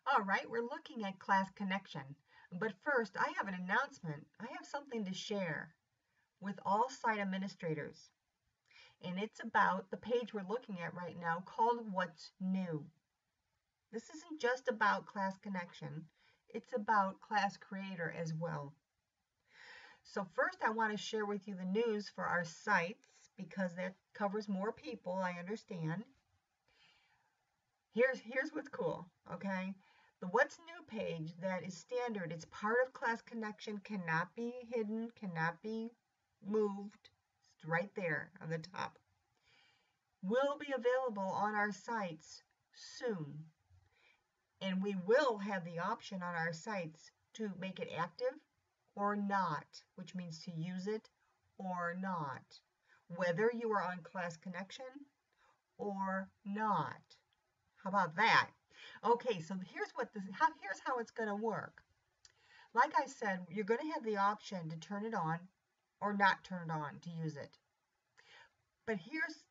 All right, we're looking at Class Connection. But first, I have an announcement. I have something to share with all site administrators. And it's about the page we're looking at right now called What's New. This isn't just about Class Connection. It's about Class Creator as well. So first I want to share with you the news for our sites because that covers more people, I understand. Here's what's cool, okay? The What's New page that is standard, it's part of Class Connection, cannot be hidden, cannot be moved. It's right there on the top. Will be available on our sites soon. And we will have the option on our sites to make it active or not, which means to use it or not, whether you are on Class Connection or not. How about that? Okay, so here's how it's going to work. Like I said, you're going to have the option to turn it on or not turn it on to use it. But here's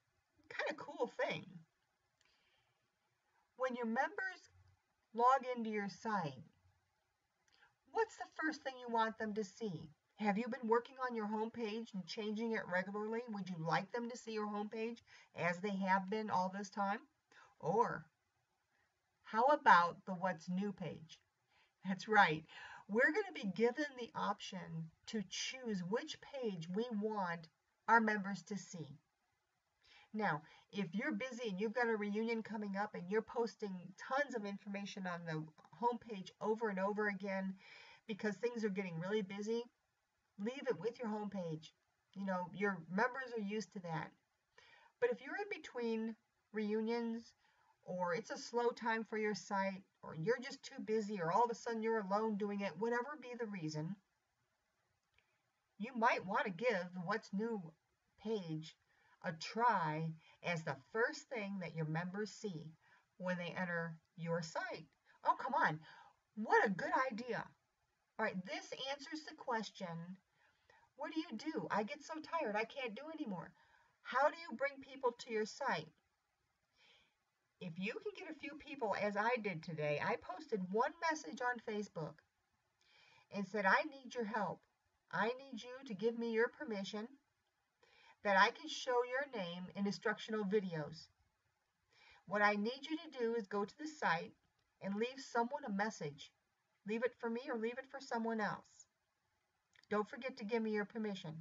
kind of cool thing. When your members log into your site, what's the first thing you want them to see? Have you been working on your homepage and changing it regularly? Would you like them to see your homepage as they have been all this time? Or how about the What's New page? That's right. We're going to be given the option to choose which page we want our members to see. Now, if you're busy and you've got a reunion coming up and you're posting tons of information on the homepage over and over again because things are getting really busy, leave it with your homepage. You know, your members are used to that. But if you're in between reunions, or it's a slow time for your site, or you're just too busy, or all of a sudden you're alone doing it, whatever be the reason, you might want to give the What's New page a try as the first thing that your members see when they enter your site. Oh, come on. What a good idea. All right, this answers the question, what do? I get so tired, I can't do anymore. How do you bring people to your site? If you can get a few people, as I did today, I posted one message on Facebook and said, I need your help. I need you to give me your permission that I can show your name in instructional videos. What I need you to do is go to the site and leave someone a message. Leave it for me or leave it for someone else. Don't forget to give me your permission.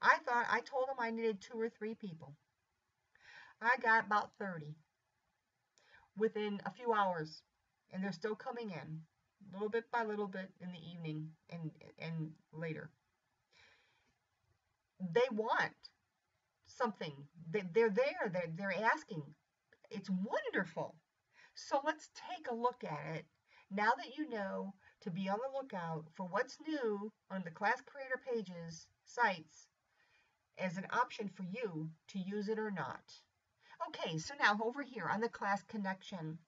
I told them I needed 2 or 3 people. I got about 30 within a few hours, and they're still coming in, little bit by little bit in the evening and later. They want something. They're there. They're asking. It's wonderful. So let's take a look at it. Now that you know to be on the lookout for what's new on the Class Creator pages, sites, as an option for you to use it or not. Okay, so now over here on the Class Connection,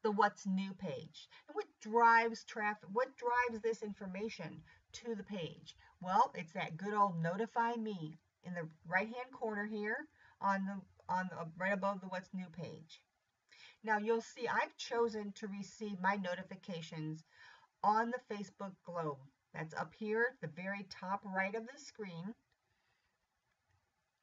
the What's New page. And what drives traffic? What drives this information to the page? Well, it's that good old Notify Me in the right-hand corner here on the right above the What's New page. Now you'll see I've chosen to receive my notifications on the Facebook globe. That's up here at the very top right of the screen.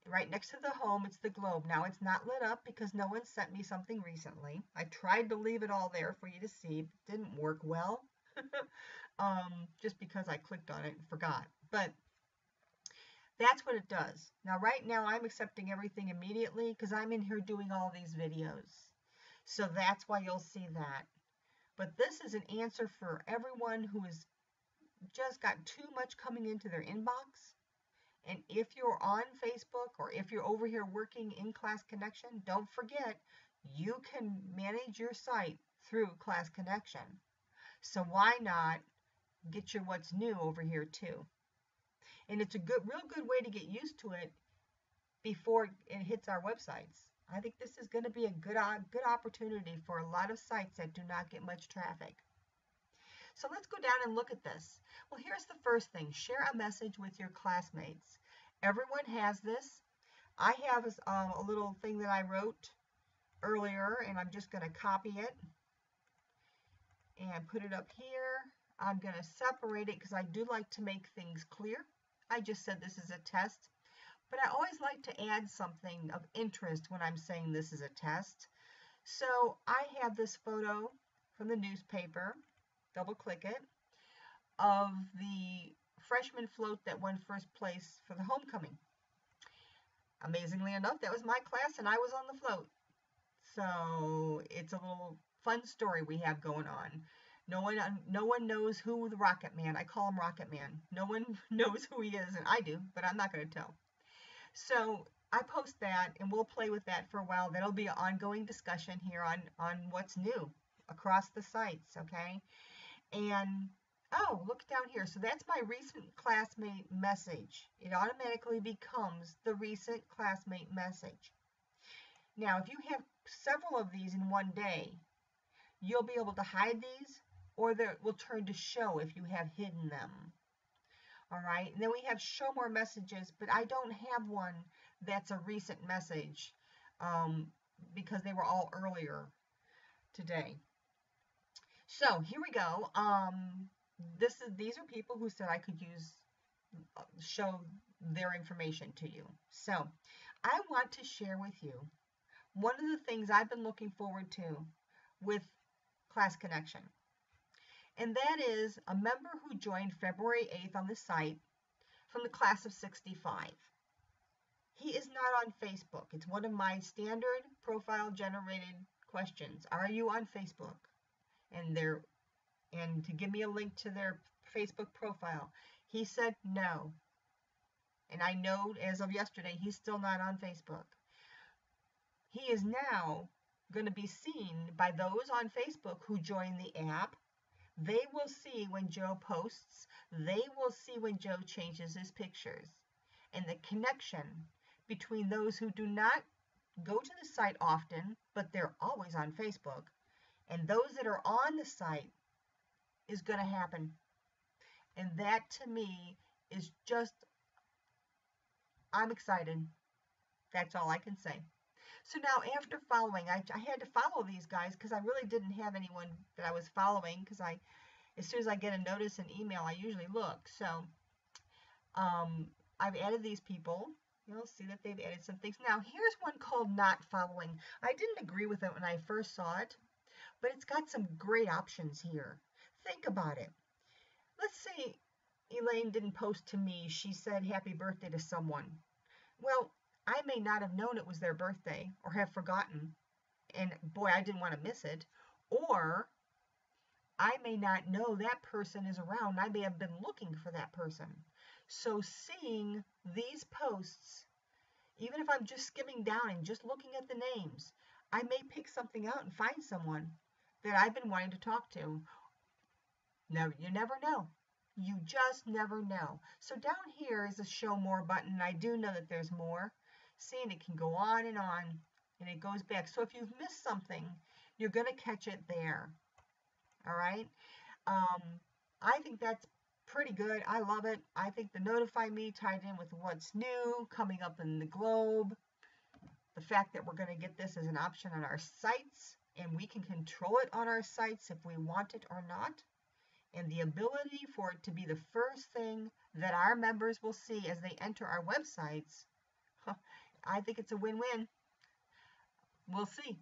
Right next to the home, it's the globe. Now it's not lit up because no one sent me something recently. I tried to leave it all there for you to see. It didn't work well just because I clicked on it and forgot. But that's what it does. Now right now I'm accepting everything immediately because I'm in here doing all these videos. So that's why you'll see that. But this is an answer for everyone who has just got too much coming into their inbox. And if you're on Facebook or if you're over here working in Class Connection, don't forget you can manage your site through Class Connection. So why not get your What's New over here too? And it's a real good way to get used to it before it hits our websites. I think this is going to be a good opportunity for a lot of sites that do not get much traffic. So let's go down and look at this. Well, here's the first thing. Share a message with your classmates. Everyone has this. I have a little thing that I wrote earlier, and I'm just going to copy it and put it up here. I'm going to separate it because I do like to make things clear. I just said this is a test, but I always like to add something of interest when I'm saying this is a test. So I have this photo from the newspaper, double click it, of the freshman float that won first place for the homecoming. Amazingly enough, that was my class and I was on the float. So it's a little fun story we have going on. No one knows who the Rocket Man, I call him Rocket Man. No one knows who he is, and I do, but I'm not going to tell. So I post that, and we'll play with that for a while. That'll be an ongoing discussion here on what's new across the sites, okay? And, oh, look down here. So that's my recent classmate message. It automatically becomes the recent classmate message. Now, if you have several of these in one day, you'll be able to hide these, or they will turn to show if you have hidden them. All right, and then we have show more messages, but I don't have one that's a recent message because they were all earlier today. So here we go. These are people who said I could show their information to you. So I want to share with you one of the things I've been looking forward to with Class Connection. And that is a member who joined February 8th on the site from the class of 65. He is not on Facebook. It's one of my standard profile generated questions. Are you on Facebook? And to give me a link to their Facebook profile. He said no. And I know as of yesterday, he's still not on Facebook. He is now going to be seen by those on Facebook who join the app. They will see when Joe posts. They will see when Joe changes his pictures. And the connection between those who do not go to the site often, but they're always on Facebook, and those that are on the site is going to happen. And that to me is just, I'm excited. That's all I can say. So now after following, I had to follow these guys because I really didn't have anyone that I was following, because as soon as I get a notice, an email, I usually look. So I've added these people. You'll see that they've added some things. Now here's one called not following. I didn't agree with it when I first saw it, but it's got some great options here. Think about it. Let's say Elaine didn't post to me. She said happy birthday to someone. Well, I may not have known it was their birthday or have forgotten, and boy, I didn't want to miss it. Or I may not know that person is around. I may have been looking for that person. So seeing these posts, even if I'm just skimming down and just looking at the names, I may pick something out and find someone that I've been wanting to talk to. Now, you never know. You just never know. So down here is a show more button. I do know that there's more. See, and it can go on, and it goes back. So if you've missed something, you're going to catch it there. All right? I think that's pretty good. I love it. I think the Notify Me tied in with what's new, coming up in the Globe, the fact that we're going to get this as an option on our sites, and we can control it on our sites if we want it or not, and the ability for it to be the first thing that our members will see as they enter our websites, I think it's a win-win. We'll see.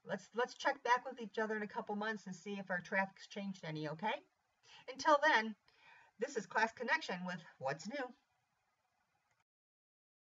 Let's check back with each other in a couple months and see if our traffic's changed any, okay? Until then, this is Class Connection with What's New.